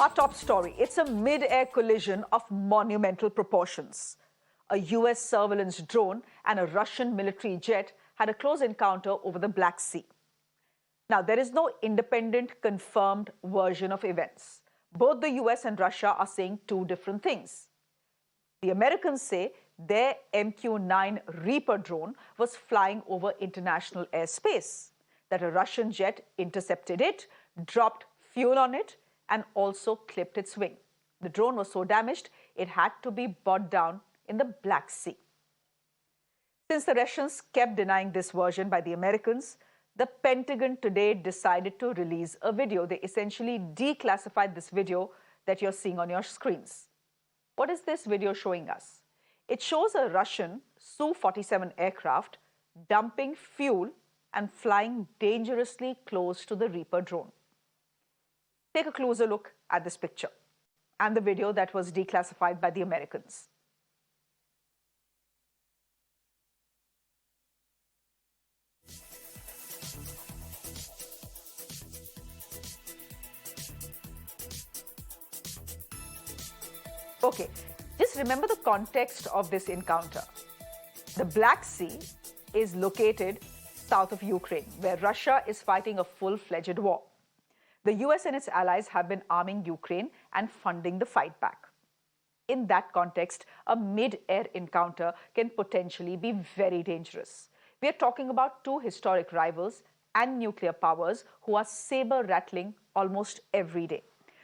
Our top story, it's a mid-air collision of monumental proportions. A U.S. surveillance drone and a Russian military jet had a close encounter over the Black Sea. Now, there is no independent, confirmed version of events. Both the U.S. and Russia are saying two different things. The Americans say their MQ-9 Reaper drone was flying over international airspace, that a Russian jet intercepted it, dropped fuel on it, and also clipped its wing. The drone was so damaged, it had to be brought down in the Black Sea. Since the Russians kept denying this version by the Americans, the Pentagon today decided to release a video. They essentially declassified this video that you're seeing on your screens. What is this video showing us? It shows a Russian Su-47 aircraft dumping fuel and flying dangerously close to the Reaper drone. Take a closer look at this picture and the video that was declassified by the Americans. Okay, just remember the context of this encounter. The Black Sea is located south of Ukraine, where Russia is fighting a full-fledged war. The US and its allies have been arming Ukraine and funding the fight back. In that context, a mid-air encounter can potentially be very dangerous. We are talking about two historic rivals and nuclear powers who are saber-rattling almost every day.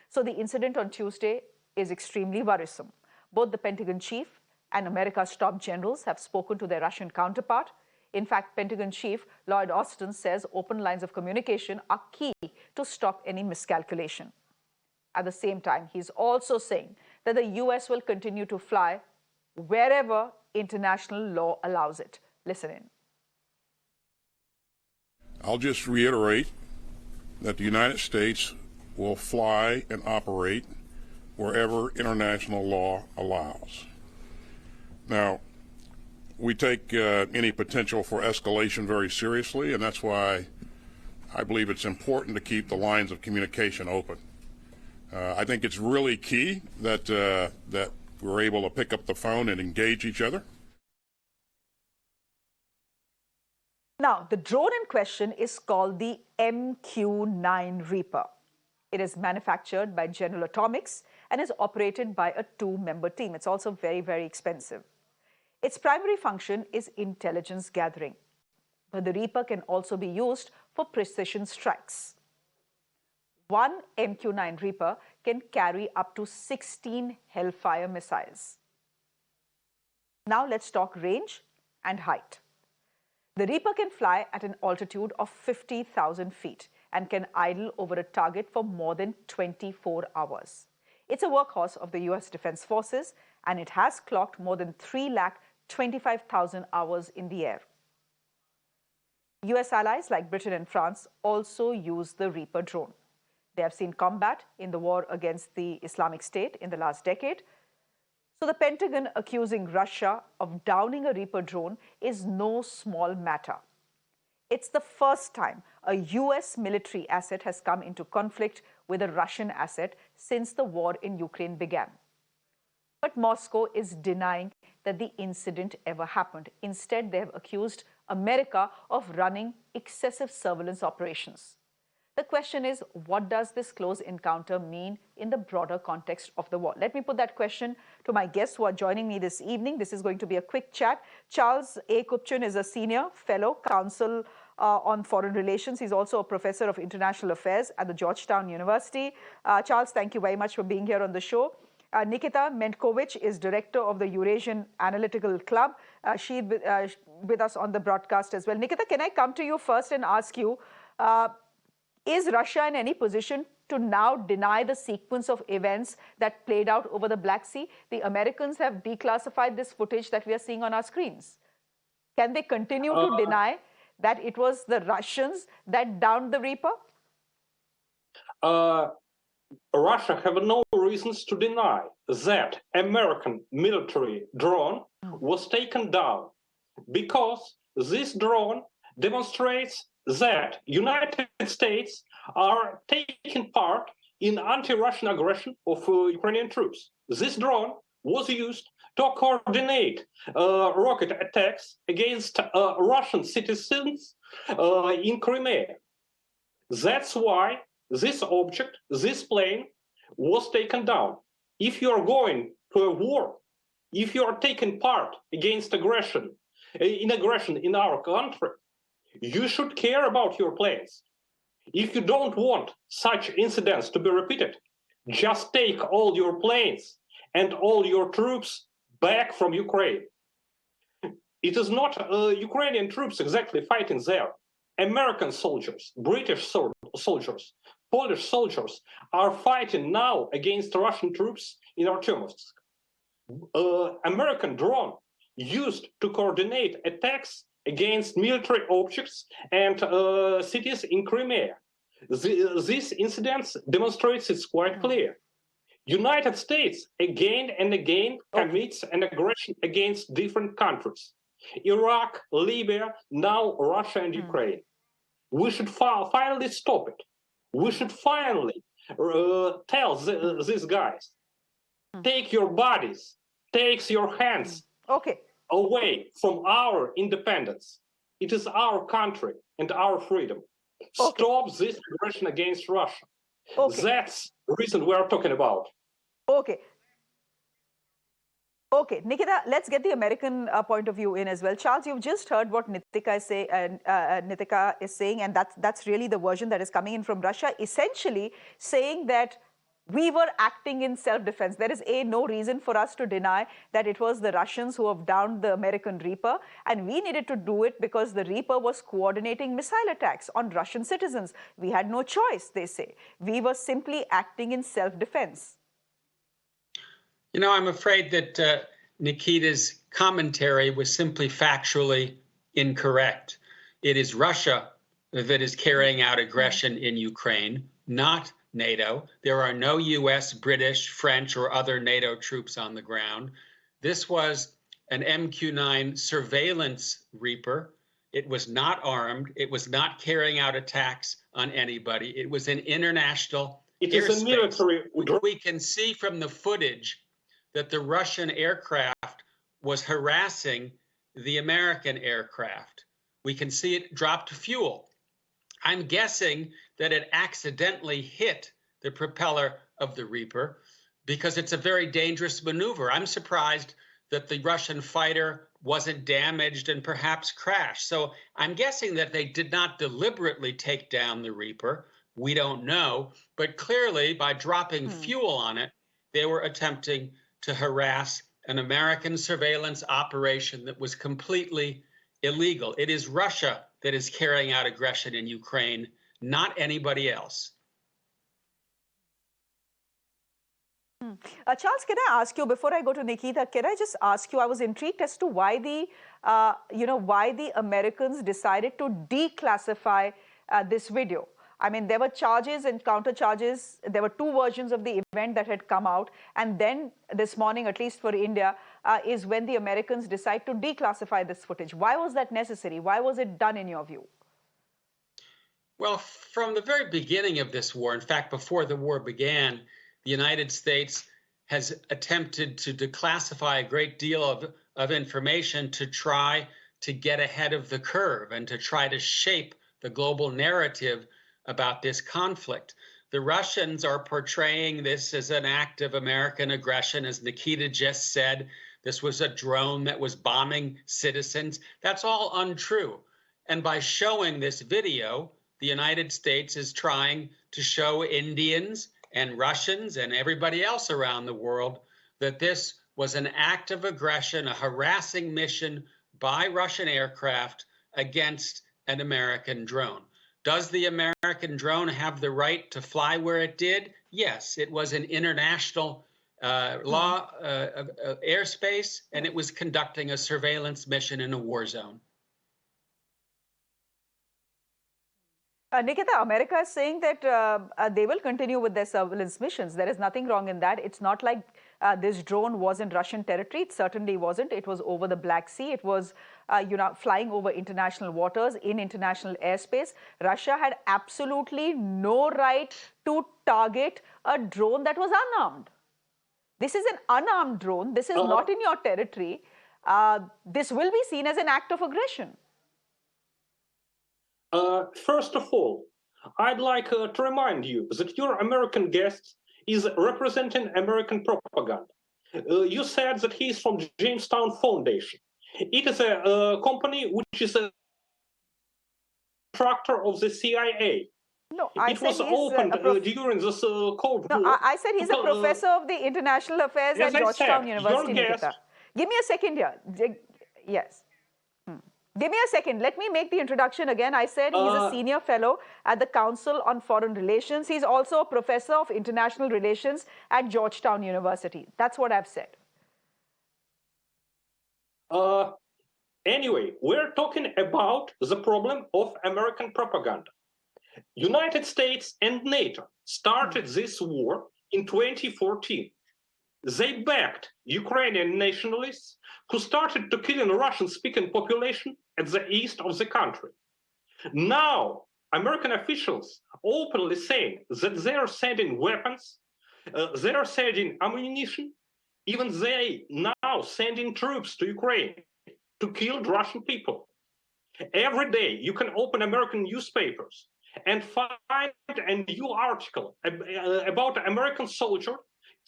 So the incident on Tuesday is extremely worrisome. Both the Pentagon chief and America's top generals have spoken to their Russian counterpart. In fact, Pentagon Chief Lloyd Austin says open lines of communication are key to stop any miscalculation. At the same time, he's also saying that the US will continue to fly wherever international law allows it. Listen in. I'll just reiterate that the United States will fly and operate wherever international law allows. Now, we take any potential for escalation very seriously, and that's why I believe it's important to keep the lines of communication open. I think it's really key that that we're able to pick up the phone and engage each other. Now, the drone in question is called the MQ-9 Reaper. It is manufactured by General Atomics and is operated by a two-member team. It's also very, very expensive. Its primary function is intelligence gathering, but the Reaper can also be used for precision strikes. One MQ-9 Reaper can carry up to 16 Hellfire missiles. Now let's talk range and height. The Reaper can fly at an altitude of 50,000 feet and can idle over a target for more than 24 hours. It's a workhorse of the US Defense Forces, and it has clocked more than 3,25,000 hours in the air. US allies like Britain and France also use the Reaper drone. They have seen combat in the war against the Islamic State in the last decade. So the Pentagon accusing Russia of downing a Reaper drone is no small matter. It's the first time a US military asset has come into conflict with a Russian asset since the war in Ukraine began. But Moscow is denying that the incident ever happened. Instead, they have accused America of running excessive surveillance operations. The question is, what does this close encounter mean in the broader context of the war? Let me put that question to my guests who are joining me this evening. This is going to be a quick chat. Charles A. Kupchan is a senior fellow counsel on foreign relations. He's also a professor of international affairs at the Georgetown University. Charles, thank you very much for being here on the show. Nikita Mendkovich is director of the Eurasian Analytical Club. She's with us on the broadcast as well. Nikita, can I come to you first and ask you, is Russia in any position to now deny the sequence of events that played out over the Black Sea? The Americans have declassified this footage that we are seeing on our screens. Can they continue to deny that it was the Russians that downed the Reaper? Russia have no reasons to deny that American military drone was taken down, because this drone demonstrates that United States are taking part in anti-Russian aggression of Ukrainian troops. This drone was used to coordinate rocket attacks against Russian citizens in Crimea. That's why this object, this plane, was taken down. If you are going to a war, if you are taking part against aggression in our country, you should care about your planes. If you don't want such incidents to be repeated, just take all your planes and all your troops back from Ukraine. It is not Ukrainian troops exactly fighting there. American soldiers, British soldiers, Polish soldiers are fighting now against Russian troops in Artemovsk. American drone used to coordinate attacks against military objects and cities in Crimea. These incidents demonstrates it's quite clear. United States again and again commits an aggression against different countries. Iraq, Libya, now Russia and Ukraine. We should finally stop it. We should finally tell these guys, take your bodies, take your hands away from our independence. It is our country and our freedom. Stop this aggression against Russia. That's the reason we are talking about. Okay, Nikita, let's get the American point of view in as well. Charles, you've just heard what Nitika is saying, and that's really the version that is coming in from Russia, essentially saying that we were acting in self-defense. There is no reason for us to deny that it was the Russians who have downed the American Reaper, and we needed to do it because the Reaper was coordinating missile attacks on Russian citizens. We had no choice, they say. We were simply acting in self-defense. You know, I'm afraid that Nikita's commentary was simply factually incorrect. It is Russia that is carrying out aggression in Ukraine, not NATO. There are no US, British, French, or other NATO troops on the ground. This was an MQ-9 surveillance Reaper. It was not armed. It was not carrying out attacks on anybody. It was an international airspace. We can see from the footage that the Russian aircraft was harassing the American aircraft. We can see it dropped fuel. I'm guessing that it accidentally hit the propeller of the Reaper because it's a very dangerous maneuver. I'm surprised that the Russian fighter wasn't damaged and perhaps crashed. So I'm guessing that they did not deliberately take down the Reaper. We don't know, but clearly by dropping fuel on it, they were attempting to harass an American surveillance operation that was completely illegal. It is Russia that is carrying out aggression in Ukraine, not anybody else. Charles, can I ask you, before I go to Nikita, can I just ask you, I was intrigued as to why the Americans decided to declassify this video. I mean, there were charges and counter charges. There were two versions of the event that had come out. And then this morning, at least for India, is when the Americans decide to declassify this footage. Why was that necessary? Why was it done in your view? Well, from the very beginning of this war, in fact, before the war began, the United States has attempted to declassify a great deal of information to try to get ahead of the curve and to try to shape the global narrative about this conflict. The Russians are portraying this as an act of American aggression. As Nikita just said, this was a drone that was bombing citizens. That's all untrue. And by showing this video, the United States is trying to show Indians and Russians and everybody else around the world that this was an act of aggression, a harassing mission by Russian aircraft against an American drone. Does the American drone have the right to fly where it did? Yes, it was an international law airspace, and it was conducting a surveillance mission in a war zone. Nikita, America is saying that they will continue with their surveillance missions. There is nothing wrong in that. It's not like this drone was in Russian territory. It certainly wasn't. It was over the Black Sea. It was, flying over international waters in international airspace. Russia had absolutely no right to target a drone that was unarmed. This is an unarmed drone. This is not in your territory. This will be seen as an act of aggression. First of all, I'd like to remind you that your American guest is representing American propaganda. You said that he is from Jamestown Foundation. It is a company which is a contractor of the CIA. No, I it said was opened during this Cold War. No, I said he's a professor of the international affairs at Georgetown University, Nikita. Give me a second here. Yes. Give me a second. Let me make the introduction again. I said he's a senior fellow at the Council on Foreign Relations. He's also a professor of international relations at Georgetown University. That's what I've said. Anyway, we're talking about the problem of American propaganda. United States and NATO started this war in 2014. They backed Ukrainian nationalists who started to kill a Russian-speaking population at the east of the country. Now, American officials openly saying that they are sending weapons, they are sending ammunition, even they now sending troops to Ukraine to kill Russian people. Every day you can open American newspapers and find a new article about an American soldier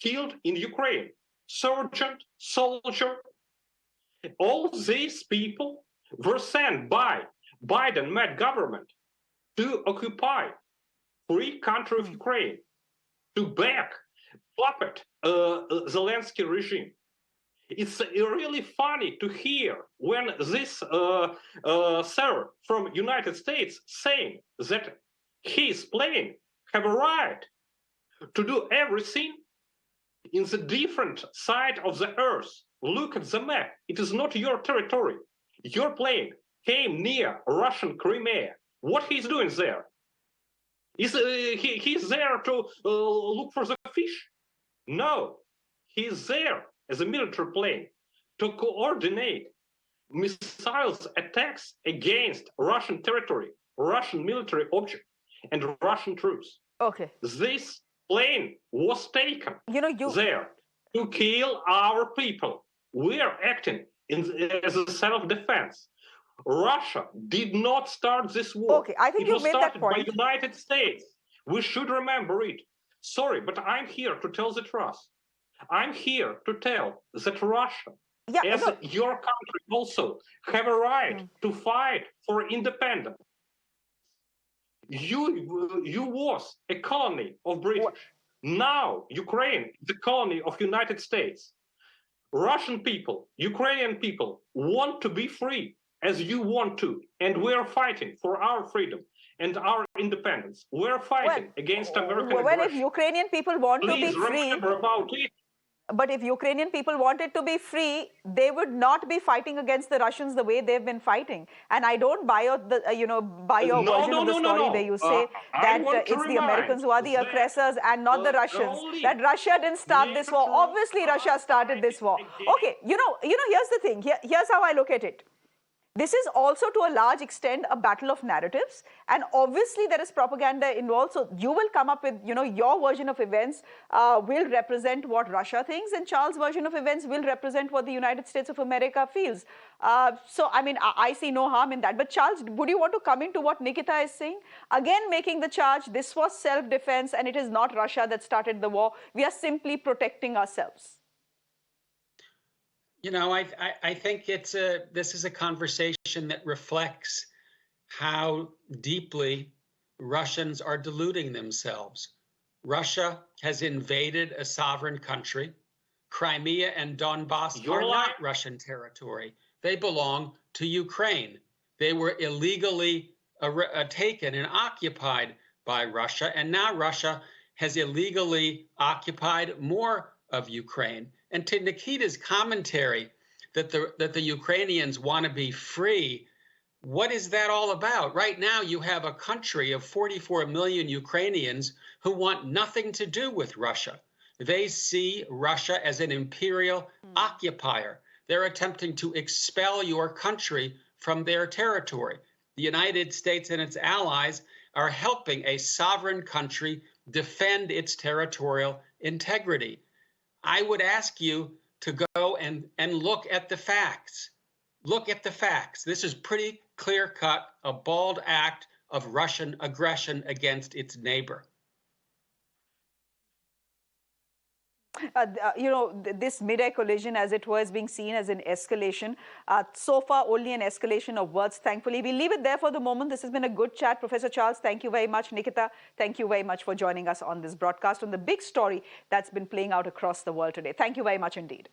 killed in Ukraine, sergeant, soldier. All these people were sent by Biden-led government to occupy free country of Ukraine, to back puppet Zelensky regime. It's really funny to hear when this sir from United States saying that his plane have a right to do everything in the different side of the earth. Look at the map. It is not your territory. Your plane came near Russian Crimea. What he's doing there? He's there to look for the fish? No, he's there as a military plane to coordinate missiles attacks against Russian territory, Russian military object, and Russian troops. Okay. This plane was taken there to kill our people. We are acting as a self-defense. Russia did not start this war. Okay, I think you made that point. It was started by United States. We should remember it. Sorry, but I'm here to tell the truth. I'm here to tell that Russia, your country also, have a right to fight for independence. You was a colony of British. What? Now Ukraine is the colony of United States. Russian people, Ukrainian people want to be free as you want to, and we're fighting for our freedom and our independence. We're fighting against American aggression. If Ukrainian people want to be free, about it. But if Ukrainian people wanted to be free, they would not be fighting against the Russians the way they've been fighting. And I don't buy your version of the story where you say that it's the Americans who are the aggressors and not the Russians. That Russia didn't start this war. Obviously, Russia started this war. Okay, here's the thing. Here's how I look at it. This is also to a large extent a battle of narratives, and obviously there is propaganda involved. So you will come up with, your version of events will represent what Russia thinks, and Charles' version of events will represent what the United States of America feels. I see no harm in that. But Charles, would you want to come into what Nikita is saying? Again, making the charge, this was self-defense, and it is not Russia that started the war. We are simply protecting ourselves. I think this is a conversation that reflects how deeply Russians are deluding themselves. Russia has invaded a sovereign country. Crimea and Donbass are not Russian territory. They belong to Ukraine. They were illegally taken and occupied by Russia, and now Russia has illegally occupied more of Ukraine. And to Nikita's commentary that the Ukrainians want to be free, what is that all about? Right now, you have a country of 44 million Ukrainians who want nothing to do with Russia. They see Russia as an imperial occupier. They're attempting to expel your country from their territory. The United States and its allies are helping a sovereign country defend its territorial integrity. I would ask you to go and look at the facts. Look at the facts. This is pretty clear-cut, a bald act of Russian aggression against its neighbor. This mid-air collision, as it was, being seen as an escalation. So far, only an escalation of words, thankfully. We leave it there for the moment. This has been a good chat. Professor Charles, thank you very much. Nikita, thank you very much for joining us on this broadcast on the big story that's been playing out across the world today. Thank you very much indeed.